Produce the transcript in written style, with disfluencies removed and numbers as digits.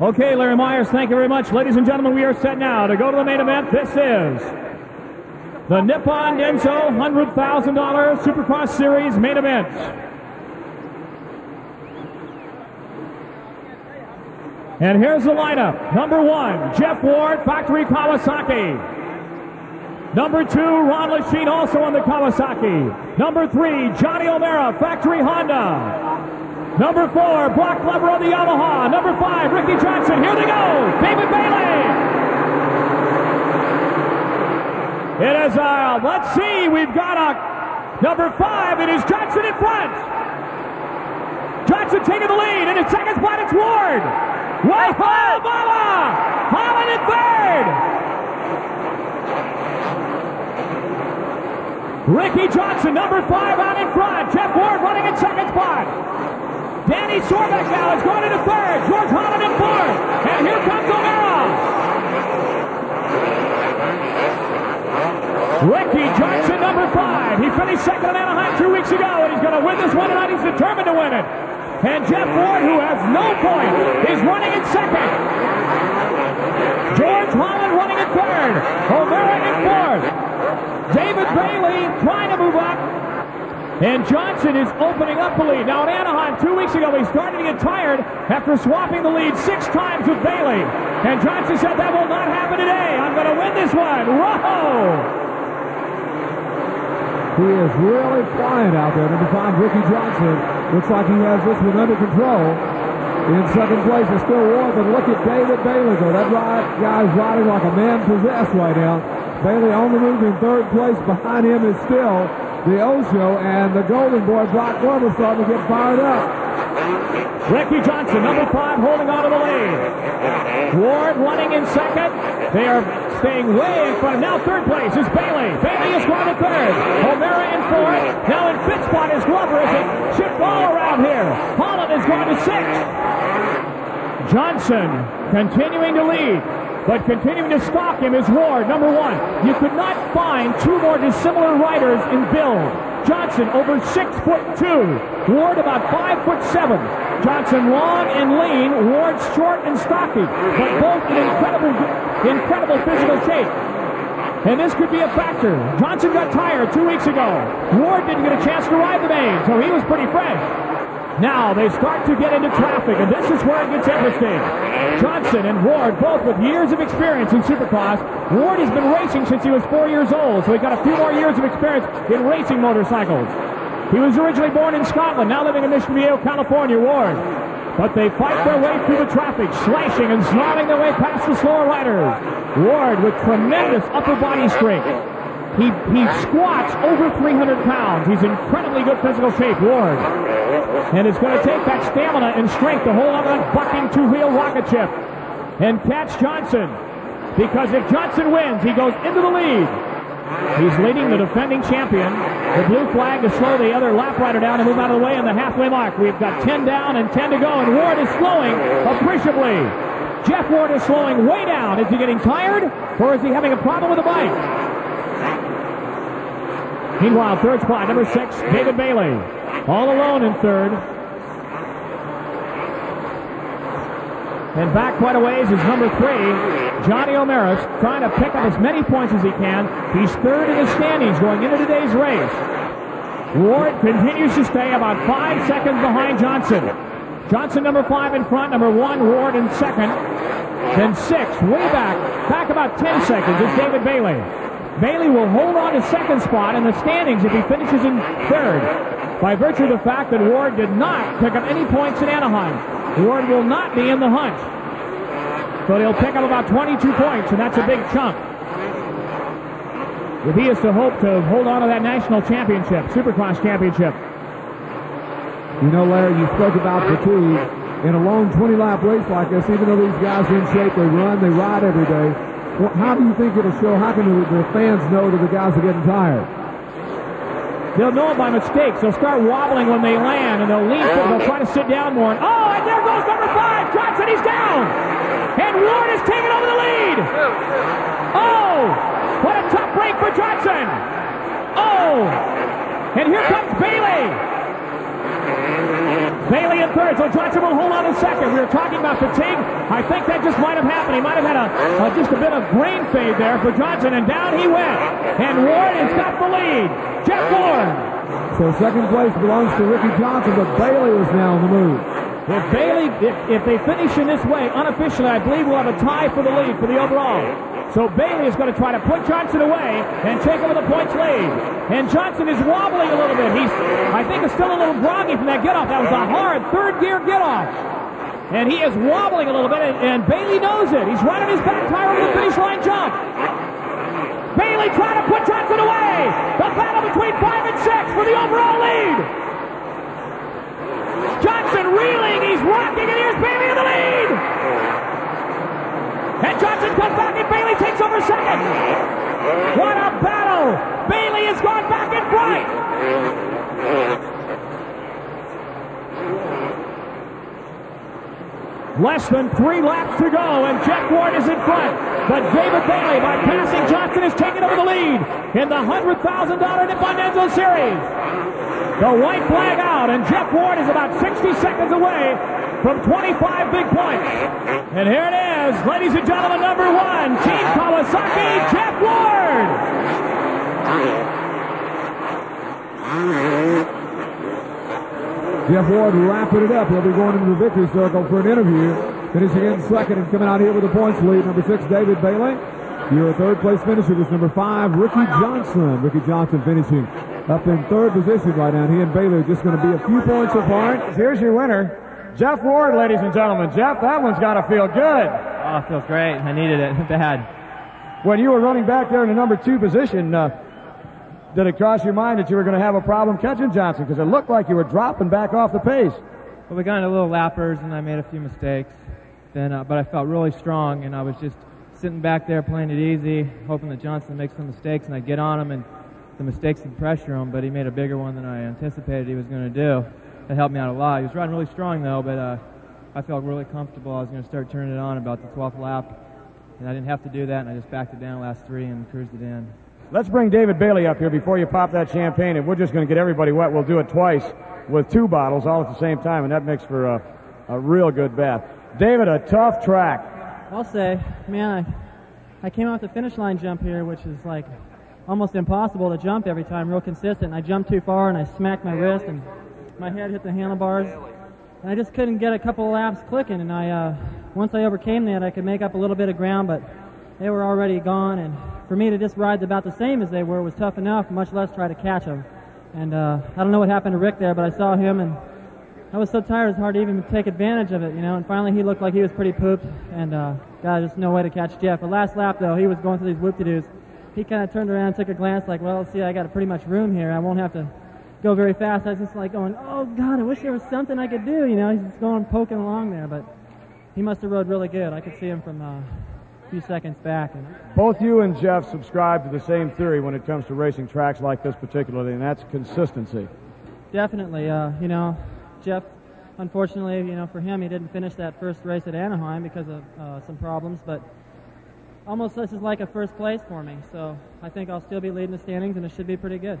Okay, Larry Myers, thank you very much. Ladies and gentlemen, we are set now to go to the main event. This is the Nippon Denso $100,000 Supercross Series main event. And here's the lineup. Number 1, Jeff Ward, Factory Kawasaki. Number 2, Ron Lechien, also on the Kawasaki. Number 3, Johnny O'Mara, Factory Honda. Number 4, Brock Glover on the Yamaha. Number 5, Ricky Johnson. Here they go. David Bailey. It is, let's see, we've got a number 5. It is Johnson in front. Johnson taking the lead. And in second spot, it's Ward. Whoa, Baba! Holland in third. Ricky Johnson, number 5, out in front. Jeff Ward running in second spot. Danny Sorbeck now is going into third. George Holland in fourth. And here comes O'Mara. Ricky Johnson, number 5. He finished second in Anaheim 2 weeks ago, and he's going to win this one tonight. He's determined to win it. And Jeff Ward, who has no point, is running in second. George Holland running in third. O'Mara in fourth. David Bailey trying to move up. And Johnson is opening up the lead. Now in Anaheim 2 weeks ago, he started to get tired after swapping the lead 6 times with Bailey. And Johnson said, that will not happen today. I'm going to win this one. Whoa! He is really flying out there. Number 5, Ricky Johnson. Looks like he has this one under control. In second place is still Ward, but look at David Bailey go. That guy's riding like a man possessed right now. Bailey on the move in third place. Behind him is still the Osho and the Golden Boy, Brock Glover, starting to get fired up. Ricky Johnson, number 5, holding on to the lead. Ward running in second. They are staying way in front. Now third place is Bailey. Bailey is going to third. O'Mara in fourth. Now in fifth spot is Glover as they shift all around here. Holland is going to sixth. Johnson continuing to lead. But continuing to stalk him is Ward, number 1. You could not find 2 more dissimilar riders in build. Johnson over 6'2", Ward about 5'7". Johnson long and lean, Ward short and stocky, but both in incredible physical shape. And this could be a factor. Johnson got tired 2 weeks ago. Ward didn't get a chance to ride the main, so he was pretty fresh. Now they start to get into traffic, and this is where it gets interesting. Johnson and Ward, both with years of experience in Supercross. Ward has been racing since he was 4 years old, so he's got a few more years of experience in racing motorcycles. He was originally born in Scotland, now living in Mission Viejo, California, Ward. But they fight their way through the traffic, slashing and snarling their way past the slower riders. Ward with tremendous upper body strength. He squats over 300 pounds. He's in incredibly good physical shape, Ward. And it's going to take that stamina and strength to hold on to that bucking 2-wheel rocket ship and catch Johnson. Because if Johnson wins, he goes into the lead. He's leading the defending champion. The blue flag to slow the other lap rider down and move out of the way on the halfway mark. We've got 10 down and 10 to go, and Ward is slowing appreciably. Jeff Ward is slowing way down. Is he getting tired, or is he having a problem with the bike? Meanwhile, third spot, number 6, David Bailey. All alone in third. And back quite a ways is number 3, Johnny O'Mara, trying to pick up as many points as he can. He's third in the standings going into today's race. Ward continues to stay about 5 seconds behind Johnson. Johnson number 5 in front, number 1, Ward in second. Then 6, way back about 10 seconds is David Bailey. Bailey will hold on to second spot in the standings if he finishes in third, by virtue of the fact that Ward did not pick up any points in Anaheim. Ward will not be in the hunt. So he'll pick up about 22 points, and that's a big chunk. If he is to hope to hold on to that national championship, Supercross championship. You know, Larry, you spoke about fatigue. In a long 20-lap race like this, even though these guys are in shape, they run, they ride every day. Well, how do you think it'll show? How can the fans know that the guys are getting tired? They'll know it by mistakes. They'll start wobbling when they land, and they'll lean forward. They'll try to sit down more. And there goes number 5, Johnson. He's down. And Ward is taking over the lead. Oh, what a tough break for Johnson. Oh, and here comes Bailey. Bailey in third, so Johnson will hold on in second. We were talking about fatigue. I think that just might have happened. He might have had just a bit of brain fade there for Johnson, and down he went. And Ward has got the lead. Jeff Ward. So second place belongs to Ricky Johnson, but Bailey is now on the move. If they finish in this way, unofficially, I believe we'll have a tie for the lead for the overall. So Bailey is going to try to put Johnson away and take over the points lead. And Johnson is wobbling a little bit. I think, is still a little groggy from that get-off. That was a hard third-gear get-off. And he is wobbling a little bit, and Bailey knows it. He's running his back tire over the finish line jump. Bailey trying to put Johnson away. The battle between 5 and 6 for the overall lead. Johnson reeling. He's rocking, and here's Bailey in the lead. And Johnson comes back, and Bailey takes over second. What a battle! Bailey has gone back in front. Less than 3 laps to go, and Jeff Ward is in front. But David Bailey, by passing Johnson, has taken over the lead in the $100,000 Nippon Enzo Series. The white flag out, and Jeff Ward is about 60 seconds away from 25 big points. And here it is, ladies and gentlemen, number 1, Team Kawasaki, Jeff Ward. Jeff Ward wrapping it up. He'll be going into the victory circle for an interview. Finishing in second and coming out here with a points lead. Number 6, David Bailey. Your third place finisher was number 5, Ricky Johnson. Ricky Johnson finishing up in third position right now. He and Bailey are just going to be a few points apart. Here's your winner, Jeff Ward, ladies and gentlemen. Jeff, that one's got to feel good. Oh, it feels great. I needed it bad. When you were running back there in the number 2 position, did it cross your mind that you were going to have a problem catching Johnson? Because it looked like you were dropping back off the pace. Well, we got into little lappers, and I made a few mistakes. Then, but I felt really strong, and I was just sitting back there playing it easy, hoping that Johnson would make some mistakes, and I'd get on him, and the mistakes would pressure him, but he made a bigger one than I anticipated he was going to do. That helped me out a lot. He was riding really strong, though, but I felt really comfortable. I was going to start turning it on about the 12th lap, and I didn't have to do that, and I just backed it down last 3 and cruised it in. Let's bring David Bailey up here before you pop that champagne. If we're just going to get everybody wet, we'll do it twice with 2 bottles all at the same time, and that makes for a real good bath. David, a tough track. I'll say, man, I came off the finish line jump here, which is like almost impossible to jump every time, real consistent. I jumped too far, and I smacked my wrist, and my head hit the handlebars. And I just couldn't get a couple of laps clicking, and once I overcame that, I could make up a little bit of ground, but they were already gone, and for me to just ride about the same as they were was tough enough, much less try to catch them. And I don't know what happened to Rick there, but I saw him, and I was so tired it was hard to even take advantage of it, you know. And finally he looked like he was pretty pooped, and God, just no way to catch Jeff. The last lap, though, he was going through these whoop-de-doos. He kind of turned around and took a glance like, well, see, I got pretty much room here. I won't have to go very fast. I was just like going, oh, God, I wish there was something I could do, you know. He's just going poking along there, but he must have rode really good. I could see him from a few seconds back. And both you and Jeff subscribe to the same theory when it comes to racing tracks like this particularly, and that's consistency. Definitely. You know, Jeff, unfortunately, you know, for him, he didn't finish that first race at Anaheim because of some problems, but almost this is like a first place for me, so I think I'll still be leading the standings, and it should be pretty good.